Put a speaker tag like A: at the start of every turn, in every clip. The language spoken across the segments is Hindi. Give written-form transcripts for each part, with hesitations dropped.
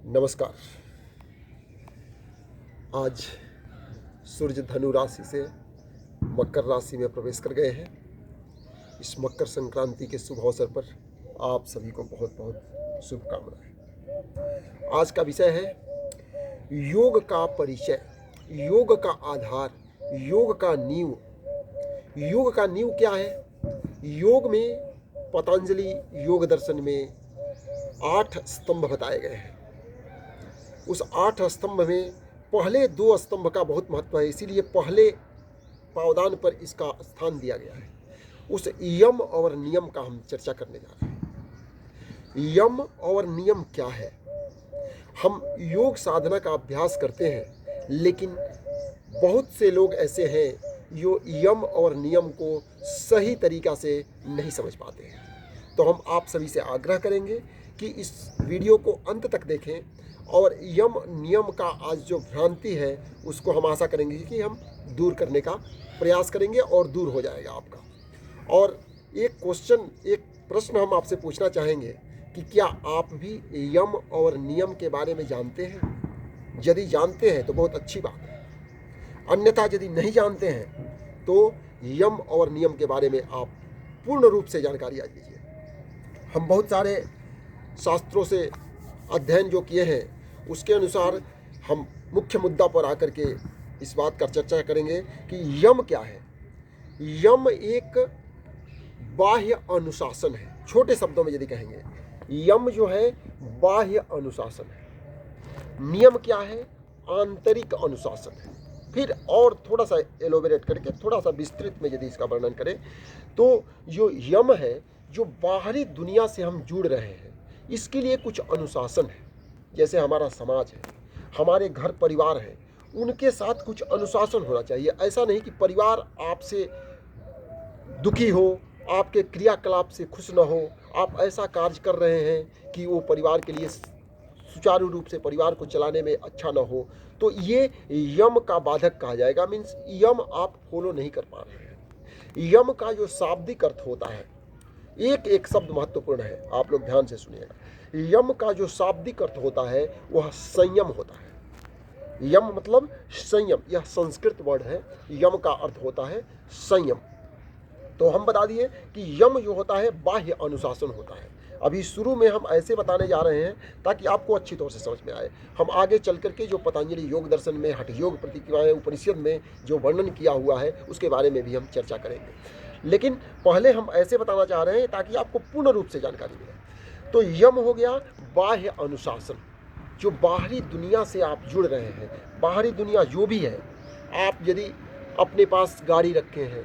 A: नमस्कार। आज सूर्य धनु राशि से मकर राशि में प्रवेश कर गए हैं। इस मकर संक्रांति के शुभ अवसर पर आप सभी को बहुत बहुत शुभकामनाएं। आज का विषय है योग का परिचय, योग का आधार, योग का नींव। योग का नींव क्या है? योग में पतंजलि योग दर्शन में 8 स्तंभ बताए गए हैं। उस 8 स्तंभ में पहले 2 स्तंभ का बहुत महत्व है, इसीलिए पहले पावदान पर इसका स्थान दिया गया है। उस यम और नियम का हम चर्चा करने जा रहे हैं। यम और नियम क्या है? हम योग साधना का अभ्यास करते हैं, लेकिन बहुत से लोग ऐसे हैं जो यम और नियम को सही तरीका से नहीं समझ पाते हैं। तो हम आप सभी से आग्रह करेंगे कि इस वीडियो को अंत तक देखें और यम नियम का आज जो भ्रांति है उसको हम आशा करेंगे कि हम दूर करने का प्रयास करेंगे और दूर हो जाएगा आपका। और एक प्रश्न हम आपसे पूछना चाहेंगे कि क्या आप भी यम और नियम के बारे में जानते हैं? यदि जानते हैं तो बहुत अच्छी बात है, अन्यथा यदि नहीं जानते हैं तो यम और नियम के बारे में आप पूर्ण रूप से जानकारी आज लीजिए। हम बहुत सारे शास्त्रों से अध्ययन जो किए हैं उसके अनुसार हम मुख्य मुद्दा पर आकर के इस बात का चर्चा करेंगे कि यम क्या है। यम एक बाह्य अनुशासन है। छोटे शब्दों में यदि कहेंगे, यम जो है बाह्य अनुशासन है। नियम क्या है? आंतरिक अनुशासन है। फिर और थोड़ा सा एलोबरेट करके थोड़ा सा विस्तृत में यदि इसका वर्णन करें तो जो यम है, जो बाहरी दुनिया से हम जुड़ रहे हैं, इसके लिए कुछ अनुशासन है। जैसे हमारा समाज है, हमारे घर परिवार है, उनके साथ कुछ अनुशासन होना चाहिए। ऐसा नहीं कि परिवार आपसे दुखी हो, आपके क्रियाकलाप से खुश न हो, आप ऐसा कार्य कर रहे हैं कि वो परिवार के लिए सुचारू रूप से परिवार को चलाने में अच्छा न हो, तो ये यम का बाधक कहा जाएगा। मीन्स यम आप फॉलो नहीं कर पा रहे हैं। यम का जो शाब्दिक अर्थ होता है, एक एक शब्द महत्वपूर्ण है, आप लोग ध्यान से सुनिएगा। यम का जो शाब्दिक अर्थ होता है वह संयम होता है। यम मतलब संयम, यह संस्कृत वर्ड है। यम का अर्थ होता है संयम। तो हम बता दिए कि यम जो होता है बाह्य अनुशासन होता है। अभी शुरू में हम ऐसे बताने जा रहे हैं ताकि आपको अच्छी तौर से समझ में आए। हम आगे चल करके जो पतंजलि योग दर्शन में हठ योग प्रतिक्रियाएं उपनिषद में जो वर्णन किया हुआ है उसके बारे में भी हम चर्चा करेंगे, लेकिन पहले हम ऐसे बताना चाह रहे हैं ताकि आपको पूर्ण रूप से जानकारी मिले। तो यम हो गया बाह्य अनुशासन, जो बाहरी दुनिया से आप जुड़ रहे हैं। बाहरी दुनिया जो भी है, आप यदि अपने पास गाड़ी रखे हैं,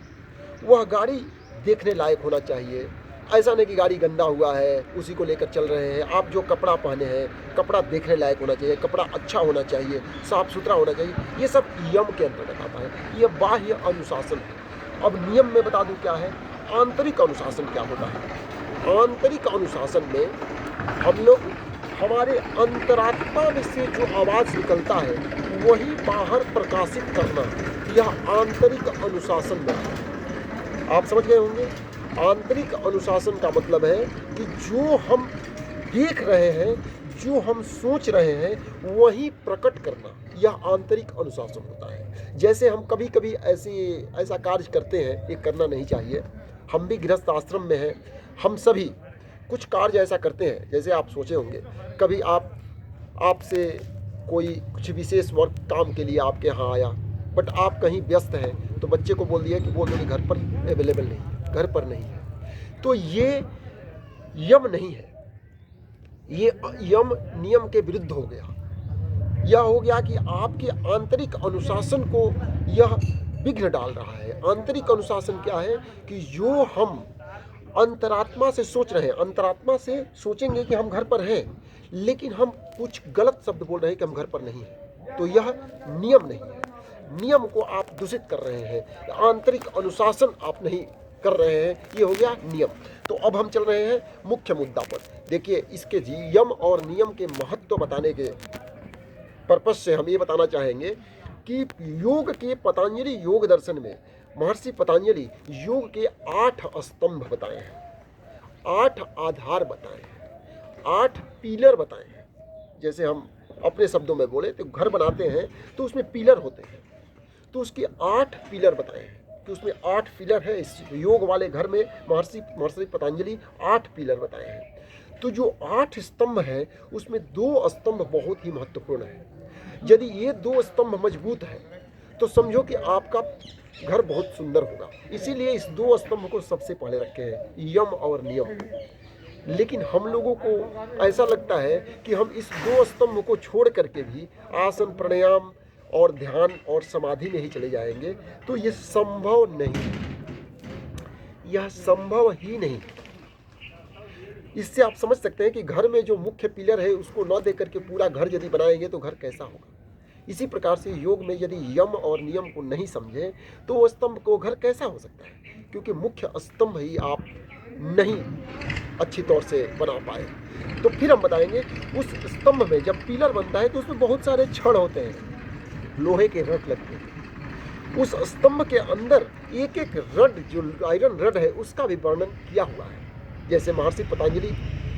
A: वह गाड़ी देखने लायक होना चाहिए। ऐसा नहीं कि गाड़ी गंदा हुआ है उसी को लेकर चल रहे हैं। आप जो कपड़ा पहने हैं, कपड़ा देखने लायक होना चाहिए, कपड़ा अच्छा होना चाहिए, साफ सुथरा होना चाहिए। ये सब यम के अंतर्गत आता है। ये बाह्य अनुशासन है। अब नियम में बता दूं क्या है। आंतरिक अनुशासन क्या होता है? आंतरिक अनुशासन में हम लोग हमारे अंतरात्मा में से जो आवाज़ निकलता है वही बाहर प्रकाशित करना, यह आंतरिक अनुशासन है। आप समझ गए होंगे। आंतरिक अनुशासन का मतलब है कि जो हम देख रहे हैं, जो हम सोच रहे हैं, वही प्रकट करना, यह आंतरिक अनुशासन होता है। जैसे हम कभी कभी ऐसा कार्य करते हैं, ये करना नहीं चाहिए। हम भी गृहस्थ आश्रम में हैं, हम सभी कुछ कार्य ऐसा करते हैं। जैसे आप सोचे होंगे, कभी आपसे कोई कुछ विशेष वर्क काम के लिए आपके यहाँ आया, बट आप कहीं व्यस्त हैं, तो बच्चे को बोल दिया कि वो मेरे घर पर अवेलेबल नहीं है, घर पर नहीं है। तो ये यम नहीं है, ये यम नियम के विरुद्ध हो गया। यह हो गया कि आपके आंतरिक अनुशासन को यह विघ्न डाल रहा है। आंतरिक अनुशासन क्या है कि जो हम अंतरात्मा से सोच रहे हैं, अंतरात्मा से सोचेंगे कि हम घर पर हैं, लेकिन हम कुछ गलत शब्द बोल रहे हैं कि हम घर पर नहीं हैं, तो यह नियम नहीं है। नियम को आप दूषित कर रहे हैं, आंतरिक अनुशासन आप नहीं कर रहे हैं, ये हो गया नियम। तो अब हम चल रहे हैं मुख्य मुद्दा पर। देखिए, इसके यम और नियम के महत्व बताने के पर्पस से हम ये बताना चाहेंगे कि योग के पतंजलि योग दर्शन में महर्षि पतंजलि योग के 8 स्तंभ बताए हैं, 8 आधार बताए हैं, 8 पिलर बताए हैं। जैसे हम अपने शब्दों में बोले तो घर बनाते हैं तो उसमें पिलर होते हैं, तो उसके 8 पिलर बताए हैं कि उसमें 8 पिलर है। इस योग वाले घर में महर्षि पतंजलि 8 पिलर बताए हैं। तो जो 8 स्तंभ है उसमें 2 स्तंभ बहुत ही महत्वपूर्ण है। यदि ये 2 स्तंभ मजबूत है तो समझो कि आपका घर बहुत सुंदर होगा। इसीलिए इस 2 स्तंभ को सबसे पहले रखे हैं, यम और नियम। लेकिन हम लोगों को ऐसा लगता है कि हम इस 2 स्तंभ को छोड़ करके भी आसन प्राणायाम और ध्यान और समाधि में ही चले जाएंगे, तो ये संभव नहीं, यह संभव ही नहीं। इससे आप समझ सकते हैं कि घर में जो मुख्य पिलर है उसको न दे करके पूरा घर यदि बनाएंगे तो घर कैसा होगा। इसी प्रकार से योग में यदि यम और नियम को नहीं समझे तो वो स्तंभ को घर कैसा हो सकता है, क्योंकि मुख्य स्तंभ ही आप नहीं अच्छी तौर से बना पाए। तो फिर हम बताएंगे उस स्तंभ में जब पिलर बनता है तो उसमें बहुत सारे छड़ होते हैं, लोहे के रड लगते हैं। उस स्तंभ के अंदर एक एक रड जो आयरन रड है उसका भी वर्णन किया हुआ है। जैसे महर्षि पतंजलि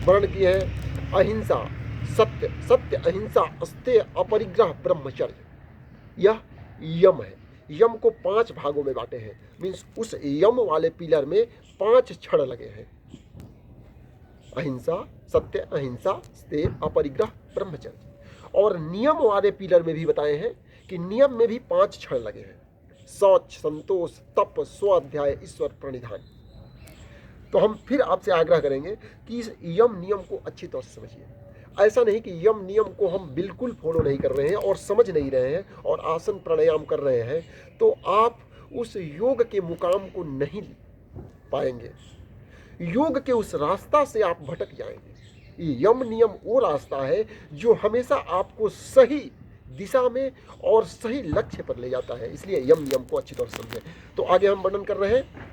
A: वर्णन किए हैं अहिंसा, सत्य, सत्य अहिंसा, अस्तेय, अपरिग्रह, ब्रह्मचर्य, यह यम है। यम को 5 भागों में बांटे हैं, मीन्स उस यम वाले पिलर में 5 छड़ लगे हैं। अहिंसा, सत्य, अहिंसा, अस्तेय, अपरिग्रह, ब्रह्मचर्य। और नियम वाले पिलर में भी बताए हैं कि नियम में भी 5 छड़ लगे हैं, शौच, संतोष, तप, स्वाध्याय, ईश्वर प्रणिधान। तो हम फिर आपसे आग्रह करेंगे कि इस यम नियम को अच्छी तरह से समझिए। ऐसा नहीं कि यम नियम को हम बिल्कुल फॉलो नहीं कर रहे हैं और समझ नहीं रहे हैं और आसन प्राणायाम कर रहे हैं तो आप उस योग के मुकाम को नहीं पाएंगे। योग के उस रास्ता से आप भटक जाएंगे। ये यम नियम वो रास्ता है जो हमेशा आपको सही दिशा में और सही लक्ष्य पर ले जाता है। इसलिए यम नियम को अच्छी तरह से समझें। तो आगे हम वर्णन कर रहे हैं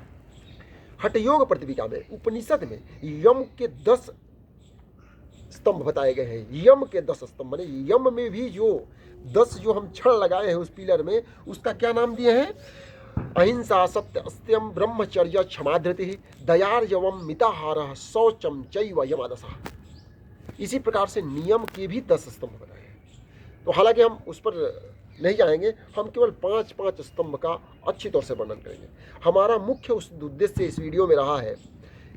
A: हठ योग प्रतिपिका में, उपनिषद में यम के 10 स्तंभ बताए गए हैं। यम के 10 स्तंभ माने यम में भी जो 10 जो हम छड़ लगाए हैं उस पिलर में, उसका क्या नाम दिए हैं? अहिंसा, सत्य, अस्त्यम, ब्रह्मचर्य, क्षमाधृति, दयार्जवम, मिताहारः, शौचम चैव यमादशः। इसी प्रकार से नियम के भी 10 स्तंभ बनाए हैं। तो हालांकि हम उस पर नहीं जाएंगे, हम केवल 5 स्तंभ का अच्छी तरह से वर्णन करेंगे। हमारा मुख्य उस उद्देश्य इस वीडियो में रहा है,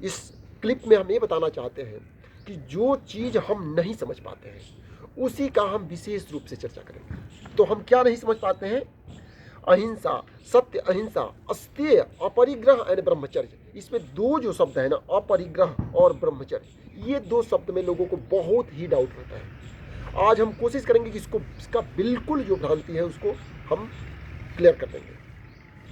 A: इस क्लिप में हम ये बताना चाहते हैं कि जो चीज़ हम नहीं समझ पाते हैं उसी का हम विशेष रूप से चर्चा करेंगे। तो हम क्या नहीं समझ पाते हैं? अहिंसा, सत्य, अहिंसा, अस्तेय, अपरिग्रह एंड ब्रह्मचर्य। इसमें 2 जो शब्द है ना, अपरिग्रह और ब्रह्मचर्य, ये 2 शब्द में लोगों को बहुत ही डाउट रहता है। आज हम कोशिश करेंगे कि इसका बिल्कुल जो भ्रांति है उसको हम क्लियर कर देंगे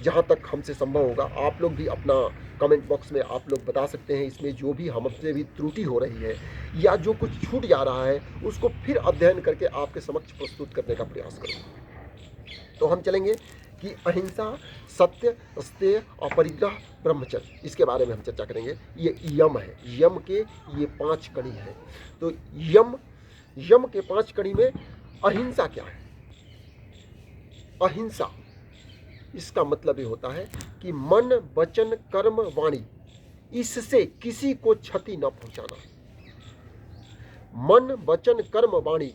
A: जहाँ तक हमसे संभव होगा। आप लोग भी अपना कमेंट बॉक्स में आप लोग बता सकते हैं इसमें जो भी हमसे भी त्रुटि हो रही है या जो कुछ छूट जा रहा है उसको फिर अध्ययन करके आपके समक्ष प्रस्तुत करने का प्रयास करूँगा। तो हम चलेंगे कि अहिंसा, सत्य, अस्तेय, अपरिग्रह, ब्रह्मचर्य, इसके बारे में हम चर्चा करेंगे। ये यम है, यम के ये 5 कड़ी है। तो यम के 5 कड़ी में अहिंसा क्या है? अहिंसा इसका मतलब ये होता है कि मन, वचन, कर्म, वाणी, इससे किसी को क्षति न पहुंचाना। मन, वचन, कर्म, वाणी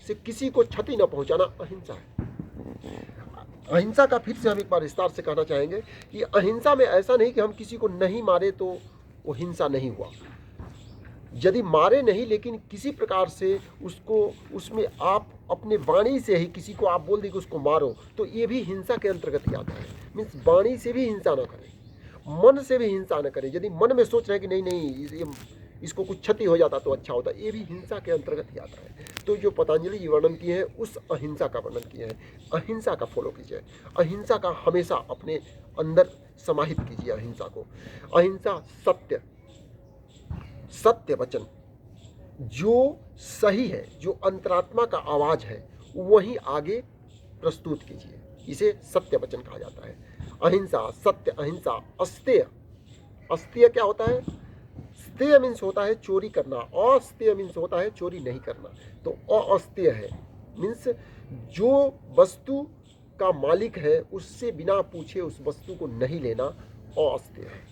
A: से किसी को क्षति न पहुंचाना अहिंसा है। अहिंसा का फिर से हम एक बार विस्तार से कहना चाहेंगे कि अहिंसा में ऐसा नहीं कि हम किसी को नहीं मारे तो वो हिंसा नहीं हुआ। यदि मारे नहीं लेकिन किसी प्रकार से उसको उसमें आप अपने वाणी से ही किसी को आप बोल दें कि उसको मारो, तो ये भी हिंसा के अंतर्गत ही आता है। मीन्स वाणी से भी हिंसा ना करें, मन से भी हिंसा ना करें। यदि मन में सोच रहे हैं कि नहीं इसको कुछ क्षति हो जाता तो अच्छा होता, ये भी हिंसा के अंतर्गत ही आता है। तो जो पतंजलि जी वर्णन किए हैं उस अहिंसा का वर्णन किए हैं। अहिंसा का फॉलो कीजिए, अहिंसा का हमेशा अपने अंदर समाहित कीजिए अहिंसा को। अहिंसा, सत्य, सत्य वचन, जो सही है, जो अंतरात्मा का आवाज है वही आगे प्रस्तुत कीजिए, इसे सत्य वचन कहा जाता है। अहिंसा, सत्य, अहिंसा, अस्तेय, अस्तेय क्या होता है? स्तेय मीन्स होता है चोरी करना, अस्तेय मीन्स होता है चोरी नहीं करना। तो अस्तेय है मीन्स जो वस्तु का मालिक है उससे बिना पूछे उस वस्तु को नहीं लेना, अस्तेय है।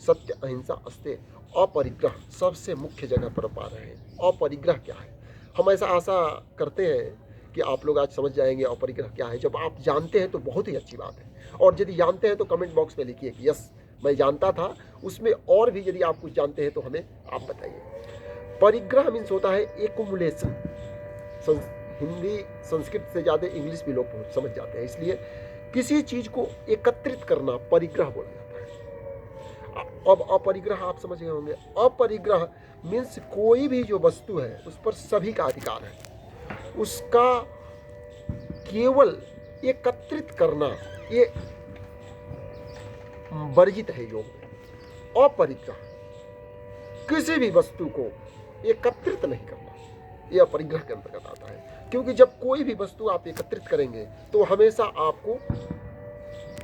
A: सत्य, अहिंसा, अस्तेय। अपरिग्रह सबसे मुख्य जगह पर पा रहे हैं। अपरिग्रह क्या है? हम ऐसा आशा करते हैं कि आप लोग आज समझ जाएंगे अपरिग्रह क्या है। जब आप जानते हैं तो बहुत ही अच्छी बात है, और यदि जानते हैं तो कमेंट बॉक्स में लिखिए कि यस मैं जानता था। उसमें और भी यदि आप कुछ जानते हैं तो हमें आप बताइए। परिग्रह मीन्स होता है एकुमुलेशन। हिंदी संस्कृत से ज़्यादा इंग्लिश भी लोग समझ जाते हैं, इसलिए किसी चीज को एकत्रित करना परिग्रह बोला जाता है। अब अपरिग्रह आप समझ गए होंगे। अपरिग्रह मीन्स कोई भी जो वस्तु है उस पर सभी का अधिकार है, उसका केवल एकत्रित करना ये वर्जित है योग में। अपरिग्रह किसी भी वस्तु को एकत्रित नहीं करना, यह अपरिग्रह के अंतर्गत आता है। क्योंकि जब कोई भी वस्तु आप एकत्रित करेंगे तो हमेशा आपको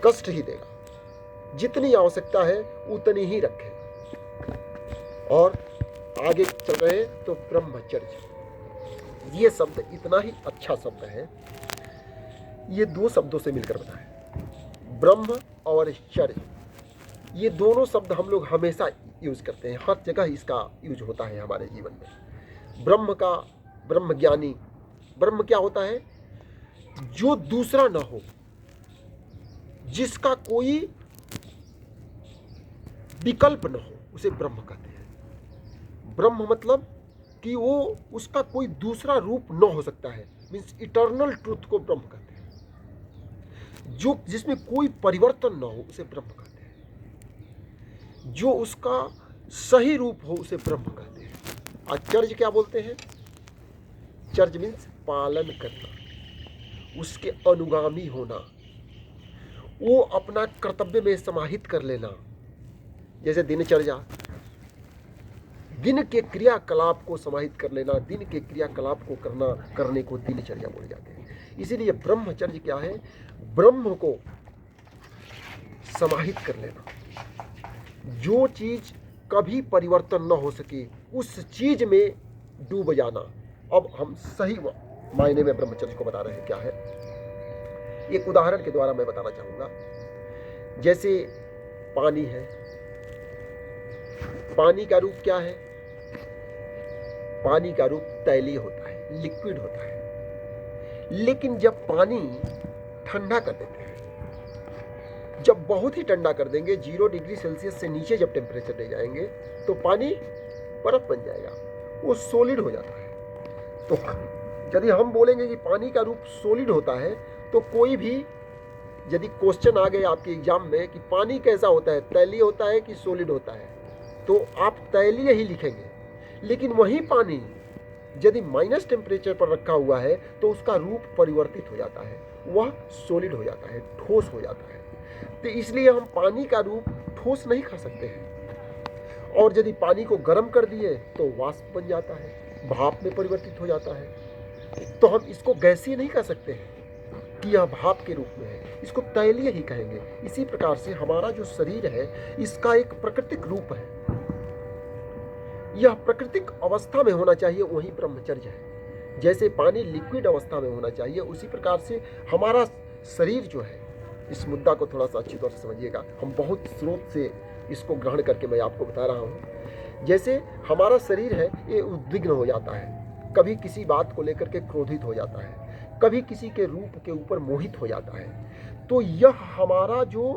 A: कष्ट ही देगा। जितनी आवश्यकता है उतनी ही रखें। और आगे चल रहे तो ब्रह्मचर्य, ये शब्द इतना ही अच्छा शब्द है, ये दो शब्दों से मिलकर बना है। ब्रह्म और चर्य, ये दोनों शब्द हम लोग हमेशा यूज करते हैं, हर जगह इसका यूज होता है हमारे जीवन में। ब्रह्म ज्ञानी, ब्रह्म क्या होता है? जो दूसरा ना हो, जिसका कोई विकल्प न हो, उसे ब्रह्म कहते हैं। ब्रह्म मतलब कि वो उसका कोई दूसरा रूप न हो सकता है, मीन्स इटर्नल ट्रूथ को ब्रह्म कहते हैं। जो जिसमें कोई परिवर्तन न हो उसे ब्रह्म कहते हैं। जो उसका सही रूप हो उसे ब्रह्म कहते हैं। आचार्य क्या बोलते हैं? चर्य मीन्स पालन करना, उसके अनुगामी होना, वो अपना कर्तव्य में समाहित कर लेना। जैसे दिनचर्या, दिन के क्रियाकलाप को समाहित कर लेना, दिन के क्रियाकलाप को करने को दिनचर्या बोले जाते हैं। इसीलिए ब्रह्मचर्य क्या है? ब्रह्म को समाहित कर लेना। जो चीज कभी परिवर्तन न हो सके उस चीज में डूब जाना। अब हम सही मायने में ब्रह्मचर्य को बता रहे हैं क्या है। एक उदाहरण के द्वारा मैं बताना चाहूंगा। जैसे पानी है, पानी का रूप क्या है? पानी का रूप तैलीय होता है, लिक्विड होता है। लेकिन जब पानी ठंडा कर देते हैं, जब बहुत ही ठंडा कर देंगे, 0 डिग्री सेल्सियस से नीचे जब टेम्परेचर ले जाएंगे तो पानी बर्फ बन जाएगा, वो सॉलिड हो जाता है। तो यदि हम बोलेंगे कि पानी का रूप सॉलिड होता है, तो कोई भी यदि क्वेश्चन आ गए आपके एग्जाम में कि पानी कैसा होता है, तैलीय होता है कि सॉलिड होता है, तो आप तैलीय ही लिखेंगे। लेकिन वही पानी यदि माइनस टेम्परेचर पर रखा हुआ है तो उसका रूप परिवर्तित हो जाता है, वह सॉलिड हो जाता है, ठोस हो जाता है। तो इसलिए हम पानी का रूप ठोस नहीं खा सकते हैं। और यदि पानी को गर्म कर दिए तो वाष्प बन जाता है, भाप में परिवर्तित हो जाता है। तो हम इसको गैसीय नहीं कह सकते हैं कि यह भाप के रूप में है, इसको तैलीय ही कहेंगे। इसी प्रकार से हमारा जो शरीर है इसका एक प्राकृतिक रूप है, यह प्राकृतिक अवस्था में होना चाहिए, वही ब्रह्मचर्य है। जैसे पानी लिक्विड अवस्था में होना चाहिए, उसी प्रकार से हमारा शरीर जो है, इस मुद्दा को थोड़ा सा अच्छी तरह से समझिएगा। हम बहुत स्रोत से इसको ग्रहण करके मैं आपको बता रहा हूँ। जैसे हमारा शरीर है, ये उद्विग्न हो जाता है, कभी किसी बात को लेकर के क्रोधित हो जाता है, कभी किसी के रूप के ऊपर मोहित हो जाता है। तो यह हमारा जो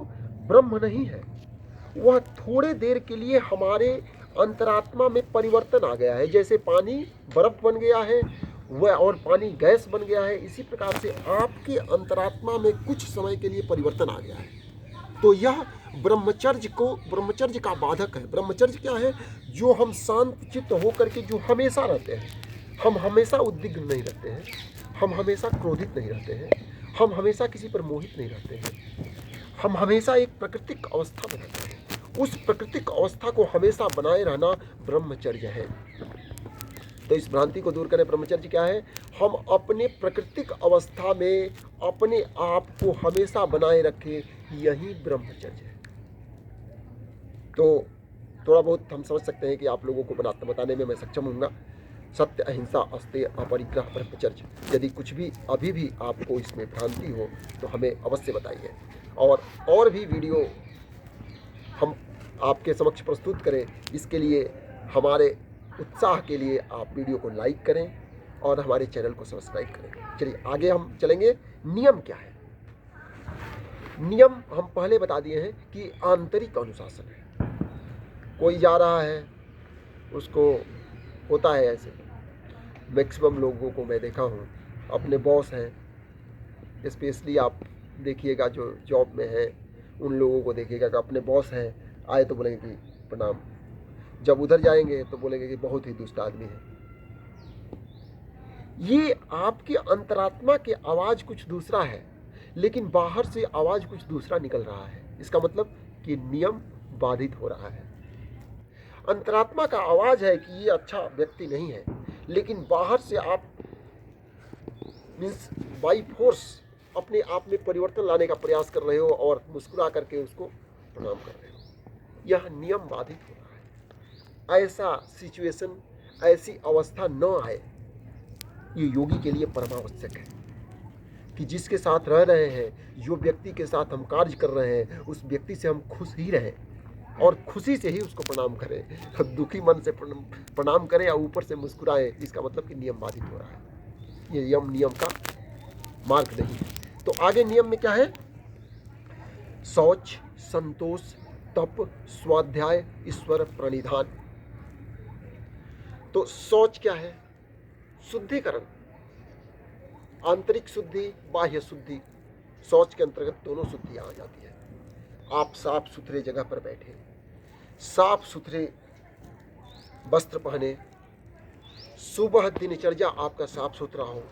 A: ब्रह्म नहीं है, वह थोड़े देर के लिए हमारे अंतरात्मा में परिवर्तन आ गया है। जैसे पानी बर्फ बन गया है वह, और पानी गैस बन गया है, इसी प्रकार से आपके अंतरात्मा में कुछ समय के लिए परिवर्तन आ गया है। तो यह ब्रह्मचर्य का बाधक है। ब्रह्मचर्य क्या है? जो हम शांत चित्त होकर के जो हमेशा रहते हैं, हम हमेशा उद्विग्न नहीं रहते हैं, हम हमेशा क्रोधित नहीं रहते हैं, हम हमेशा किसी पर मोहित नहीं रहते हैं, हम हमेशा एक प्राकृतिक अवस्था में रहते हैं। उस प्राकृतिक अवस्था को हमेशा बनाए रहना ब्रह्मचर्य है। तो इस भ्रांति को दूर करें। ब्रह्मचर्य क्या है? हम अपने प्राकृतिक अवस्था में अपने आप को हमेशा बनाए रखें, यही ब्रह्मचर्य है। तो थोड़ा बहुत हम समझ सकते हैं कि आप लोगों को बताने में मैं सक्षम हूँगा। सत्य, अहिंसा, अस्तेय, अपरिग्रह, ब्रह्मचर्य। यदि कुछ भी अभी भी आपको इसमें भ्रांति हो तो हमें अवश्य बताइए, और भी वीडियो हम आपके समक्ष प्रस्तुत करें। इसके लिए हमारे उत्साह के लिए आप वीडियो को लाइक करें और हमारे चैनल को सब्सक्राइब करें। चलिए आगे हम चलेंगे। नियम क्या है? नियम हम पहले बता दिए हैं कि आंतरिक अनुशासन है। कोई जा रहा है, उसको होता है ऐसे, मैक्सिमम लोगों को मैं देखा हूँ, अपने बॉस हैं, स्पेशली आप देखिएगा जो जॉब में है उन लोगों को देखिएगा कि अपने बॉस हैं, आए तो बोलेंगे कि प्रणाम, जब उधर जाएंगे तो बोलेंगे कि बहुत ही दुष्ट आदमी है। ये आपके अंतरात्मा की आवाज़ कुछ दूसरा है, लेकिन बाहर से आवाज़ कुछ दूसरा निकल रहा है। इसका मतलब कि नियम बाधित हो रहा है। अंतरात्मा का आवाज़ है कि ये अच्छा व्यक्ति नहीं है, लेकिन बाहर से आप मीन्स बाई फोर्स अपने आप में परिवर्तन लाने का प्रयास कर रहे हो और मुस्कुरा करके उसको प्रणाम कर रहे हो। यह नियम बाधित हो रहा है। ऐसा सिचुएशन, ऐसी अवस्था न आए, ये योगी के लिए परमावश्यक है कि जिसके साथ रह रहे हैं, जो व्यक्ति के साथ हम कार्य कर रहे हैं, उस व्यक्ति से हम खुश ही रहें और खुशी से ही उसको प्रणाम करें। दुखी मन से प्रणाम करें या ऊपर से मुस्कुराएं, इसका मतलब कि नियम बाधित हो रहा है। ये नियम का मार्ग नहीं है। तो आगे नियम में क्या है? शौच, संतोष, तप, स्वाध्याय, ईश्वर प्रणिधान। तो शौच क्या है? शुद्धिकरण, आंतरिक शुद्धि, बाह्य शुद्धि। शौच के अंतर्गत दोनों शुद्धि आ जाती है। आप साफ सुथरे जगह पर बैठे, साफ सुथरे वस्त्र पहने, सुबह दिनचर्या आपका साफ सुथरा हो,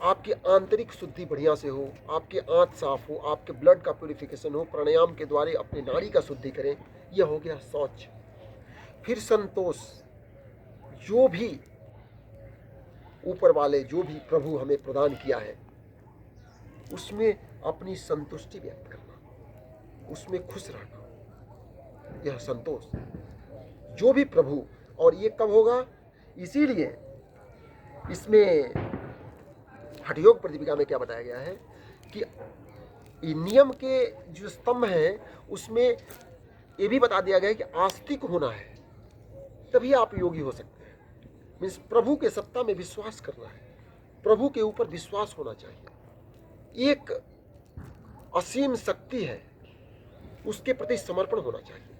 A: आपकी आंतरिक शुद्धि बढ़िया से हो, आपकी आंत साफ हो, आपके ब्लड का प्यूरिफिकेशन हो, प्राणायाम के द्वारा अपनी नाड़ी का शुद्धि करें। यह हो गया शौच। फिर संतोष, जो भी ऊपर वाले, जो भी प्रभु हमें प्रदान किया है, उसमें अपनी संतुष्टि व्यक्त करना, उसमें खुश रहना, यह संतोष। जो भी प्रभु, और ये कब होगा? इसीलिए इसमें हठयोग प्रतिपिका में क्या बताया गया है कि नियम के जो स्तंभ हैं उसमें ये भी बता दिया गया है कि आस्तिक होना है, तभी आप योगी हो सकते हैं। मीन्स प्रभु के सत्ता में विश्वास करना है, प्रभु के ऊपर विश्वास होना चाहिए, एक असीम शक्ति है, उसके प्रति समर्पण होना चाहिए,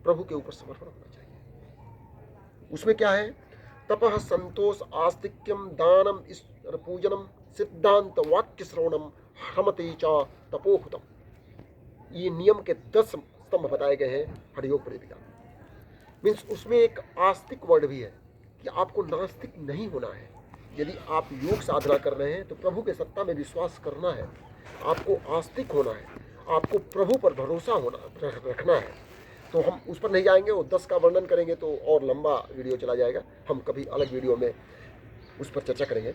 A: प्रभु के ऊपर समर्पण होना चाहिए। उसमें क्या है? तपः, संतोष, आस्तिक्यम, दानम, ईश्वर पूजनम, सिद्धांत वाक्य श्रवणम, ह्रमते च तपोहुतम। ये नियम के 10 स्तंभ बताए गए हैं हठयोग प्रतिपिका। मीन्स उसमें एक आस्तिक वर्ड भी है कि आपको नास्तिक नहीं होना है। यदि आप योग साधना कर रहे हैं तो प्रभु के सत्ता में विश्वास करना है, आपको आस्तिक होना है, आपको प्रभु पर भरोसा रखना है। तो हम उस पर नहीं जाएंगे, वो 10 का वर्णन करेंगे तो और लंबा वीडियो चला जाएगा, हम कभी अलग वीडियो में उस पर चर्चा करेंगे।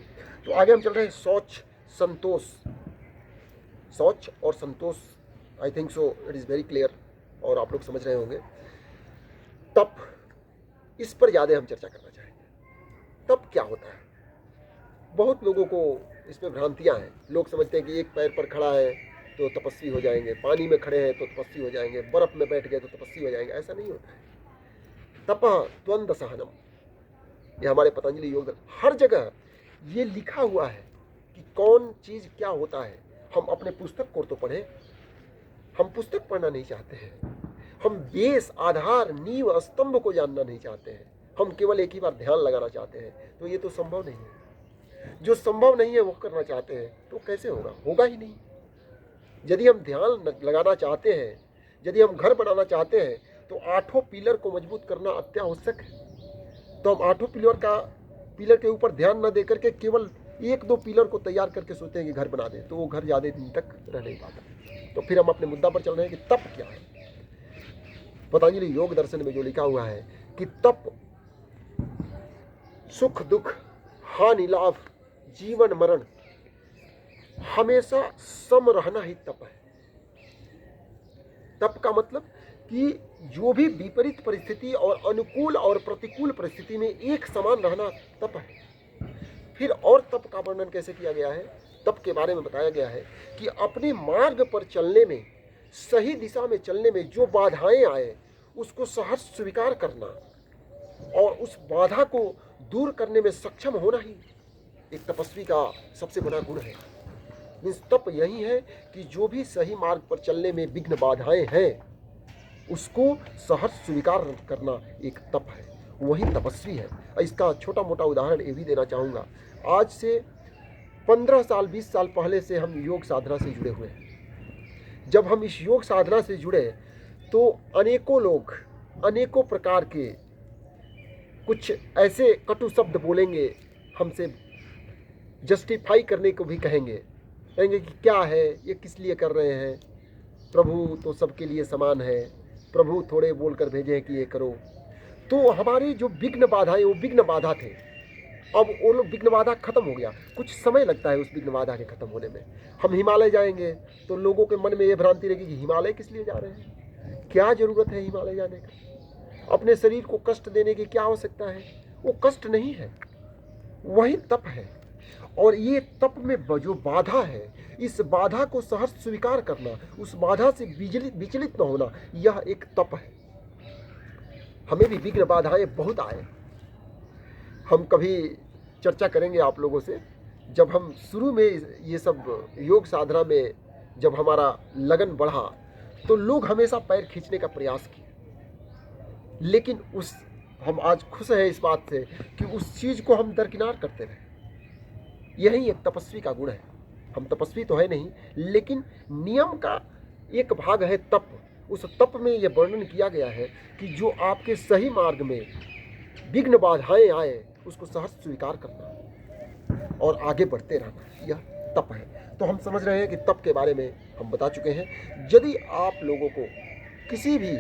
A: तो आगे हम चल रहे हैं शौच, संतोष। शौच और संतोष, I think so it is very clear और आप लोग समझ रहे होंगे। तप, इस पर ज़्यादा हम चर्चा करना चाहेंगे। तप क्या होता है? बहुत लोगों को इसमें भ्रांतियाँ हैं। लोग समझते हैं कि एक पैर पर खड़ा है तो तपस्वी हो जाएंगे, पानी में खड़े हैं तो तपस्वी हो जाएंगे, बर्फ में बैठ गए तो तपस्वी हो जाएंगे। ऐसा नहीं होता है। तपः द्वंद्व सहनम, ये हमारे पतंजलि योग हर जगह ये लिखा हुआ है कि कौन चीज़ क्या होता है। हम अपने पुस्तक को तो पढ़ें, हम पुस्तक पढ़ना नहीं चाहते हैं, हम बेस, आधार, नींव, स्तंभ को जानना नहीं चाहते हैं, हम केवल एक ही बार ध्यान लगाना चाहते हैं। तो ये तो संभव नहीं है। जो संभव नहीं है वो करना चाहते हैं तो कैसे होगा? होगा ही नहीं। यदि हम ध्यान लगाना चाहते हैं, यदि हम घर बनाना चाहते हैं तो 8 पिलर को मजबूत करना अत्यावश्यक है। तो हम 8 पिलर के ऊपर ध्यान न दे करके केवल 1-2 पिलर को तैयार करके सोचते हैं कि घर बना दें, तो वो घर ज़्यादा दिन तक रह नहीं पाता। तो फिर हम अपने मुद्दा पर चल रहे हैं कि तप क्या है। पतंजलि योग दर्शन में जो लिखा हुआ है कि तप सुख दुख, हानि लाभ, जीवन मरण, हमेशा सम रहना ही तप है। तप का मतलब कि जो भी विपरीत परिस्थिति और अनुकूल और प्रतिकूल परिस्थिति में एक समान रहना तप है। फिर और तप का वर्णन कैसे किया गया है? तप के बारे में बताया गया है कि अपने मार्ग पर चलने में, सही दिशा में चलने में जो बाधाएं आए उसको सहर्ष स्वीकार करना और उस बाधा को दूर करने में सक्षम होना ही एक तपस्वी का सबसे बड़ा गुण है। मीन्स तप यही है कि जो भी सही मार्ग पर चलने में विघ्न बाधाएं हैं उसको सहर्ष स्वीकार करना एक तप है, वही तपस्वी है। इसका छोटा मोटा उदाहरण ये भी देना चाहूँगा। आज से 15 साल 20 साल पहले से हम योग साधना से जुड़े हुए हैं। जब हम इस योग साधना से जुड़े तो अनेकों लोग अनेकों प्रकार के कुछ ऐसे कटु शब्द बोलेंगे, हमसे जस्टिफाई करने को भी कहेंगे कि क्या है ये, किस लिए कर रहे हैं, प्रभु तो सबके लिए समान है, प्रभु थोड़े बोलकर भेजे हैं कि ये करो। तो हमारे जो विघ्न बाधाएं वो विघ्न बाधा थे, अब वो लोग विघ्न बाधा खत्म हो गया। कुछ समय लगता है उस विघ्न बाधा के खत्म होने में। हम हिमालय जाएंगे तो लोगों के मन में ये भ्रांति रहेगी कि हिमालय किस लिए जा रहे हैं, क्या जरूरत है हिमालय जाने का, अपने शरीर को कष्ट देने की क्या आवश्यकता है। वो कष्ट नहीं है, वही तप है। और ये तप में जो बाधा है, इस बाधा को सहर्ष स्वीकार करना, उस बाधा से विचलित न होना, यह एक तप है। हमें भी विघ्न बाधाएं बहुत आए, हम कभी चर्चा करेंगे आप लोगों से। जब हम शुरू में ये सब योग साधना में जब हमारा लगन बढ़ा तो लोग हमेशा पैर खींचने का प्रयास किए, लेकिन हम आज खुश हैं इस बात से कि उस चीज़ को हम दरकिनार करते रहे। यही एक तपस्वी का गुण है। हम तपस्वी तो है नहीं, लेकिन नियम का एक भाग है तप। उस तप में यह वर्णन किया गया है कि जो आपके सही मार्ग में विघ्न बाधाएं आए उसको सहर्ष स्वीकार करना और आगे बढ़ते रहना, यह तप है। तो हम समझ रहे हैं कि तप के बारे में हम बता चुके हैं। यदि आप लोगों को किसी भी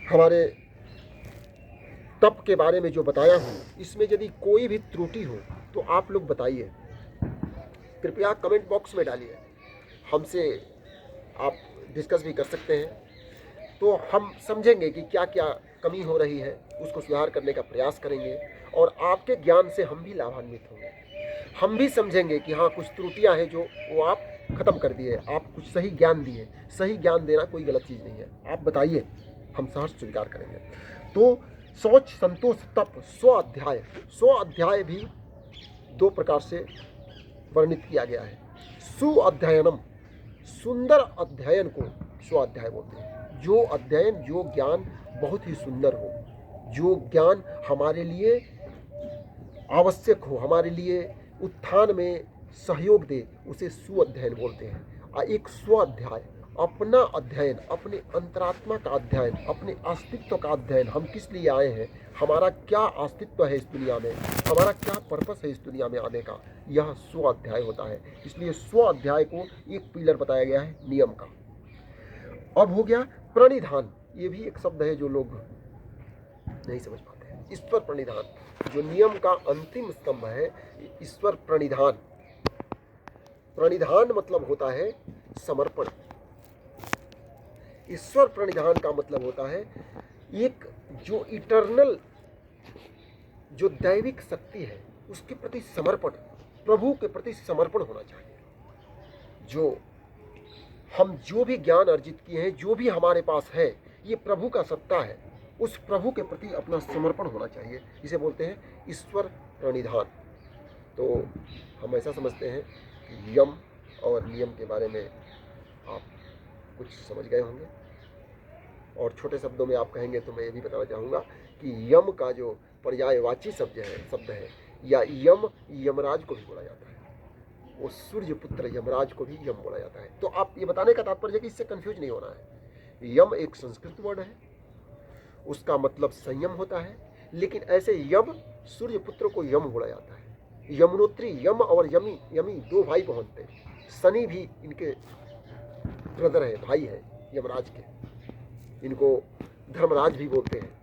A: हमारे तप के बारे में जो बताया हूँ इसमें यदि कोई भी त्रुटि हो तो आप लोग बताइए, कृपया कमेंट बॉक्स में डालिए। हमसे आप डिस्कस भी कर सकते हैं, तो हम समझेंगे कि क्या क्या कमी हो रही है, उसको सुधार करने का प्रयास करेंगे और आपके ज्ञान से हम भी लाभान्वित होंगे। हम भी समझेंगे कि हाँ, कुछ त्रुटियां हैं जो वो आप ख़त्म कर दिए, आप कुछ सही ज्ञान दिए। सही ज्ञान देना कोई गलत चीज़ नहीं है, आप बताइए, हम सहर्ष स्वीकार करेंगे। तो शौच संतोष तप स्व अध्याय भी दो प्रकार से वर्णित किया गया है। सुअध्ययनम, सुंदर अध्ययन को स्वाध्याय बोलते हैं। जो अध्ययन, जो ज्ञान बहुत ही सुंदर हो, जो ज्ञान हमारे लिए आवश्यक हो, हमारे लिए उत्थान में सहयोग दे, उसे सुअध्ययन बोलते हैं। एक स्वाध्याय, अपना अध्ययन, अपने अंतरात्मा का अध्ययन, अपने अस्तित्व का अध्ययन। हम किस लिए आए हैं, हमारा क्या अस्तित्व है इस दुनिया में, हमारा क्या पर्पस है इस दुनिया में आने का, यह स्वाध्याय होता है। इसलिए स्वाध्याय को एक पिलर बताया गया है नियम का। अब हो गया प्रणिधान। ये भी एक शब्द है जो लोग नहीं समझ पाते हैं। ईश्वर प्रणिधान, जो नियम का अंतिम स्तंभ है, ईश्वर प्रणिधान। प्रणिधान मतलब होता है समर्पण। ईश्वर प्रणिधान का मतलब होता है एक जो इटर्नल, जो दैविक शक्ति है उसके प्रति समर्पण, प्रभु के प्रति समर्पण होना चाहिए। जो भी ज्ञान अर्जित किए हैं, जो भी हमारे पास है, ये प्रभु का सत्ता है, उस प्रभु के प्रति अपना समर्पण होना चाहिए। इसे बोलते हैं ईश्वर प्रणिधान। तो हम ऐसा समझते हैं कि यम और नियम के बारे में आप कुछ समझ गए होंगे। और छोटे शब्दों में आप कहेंगे तो मैं ये भी बताना चाहूँगा कि यम का जो पर्यायवाची शब्द है या यम, यमराज को भी बोला जाता है। वो सूर्य पुत्र यमराज को भी यम बोला जाता है। तो आप ये बताने का तात्पर्य है कि इससे कंफ्यूज नहीं होना है। यम एक संस्कृत वर्ड है, उसका मतलब संयम होता है, लेकिन ऐसे यम, सूर्य पुत्र को यम बोला जाता है। यमुनोत्री, यम और यमी दो भाई बनते हैं। शनि भी इनके ब्रदर है, भाई है यमराज के, इनको धर्मराज भी बोलते हैं।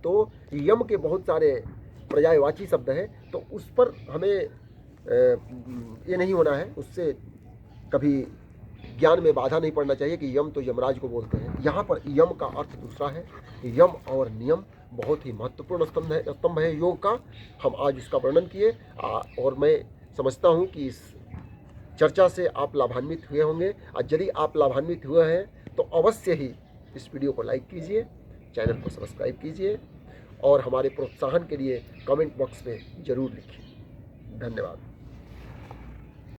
A: तो यम के बहुत सारे पर्यायवाची शब्द हैं, तो उस पर हमें ये नहीं होना है, उससे कभी ज्ञान में बाधा नहीं पड़ना चाहिए कि यम तो यमराज को बोलते हैं। यहाँ पर यम का अर्थ दूसरा है। यम और नियम बहुत ही महत्वपूर्ण स्तंभ है योग का। हम आज इसका वर्णन किए और मैं समझता हूँ कि इस चर्चा से आप लाभान्वित हुए होंगे। और यदि आप लाभान्वित हुए हैं तो अवश्य ही इस वीडियो को लाइक कीजिए, चैनल को सब्सक्राइब कीजिए और हमारे प्रोत्साहन के लिए कमेंट बॉक्स में ज़रूर लिखिए। धन्यवाद।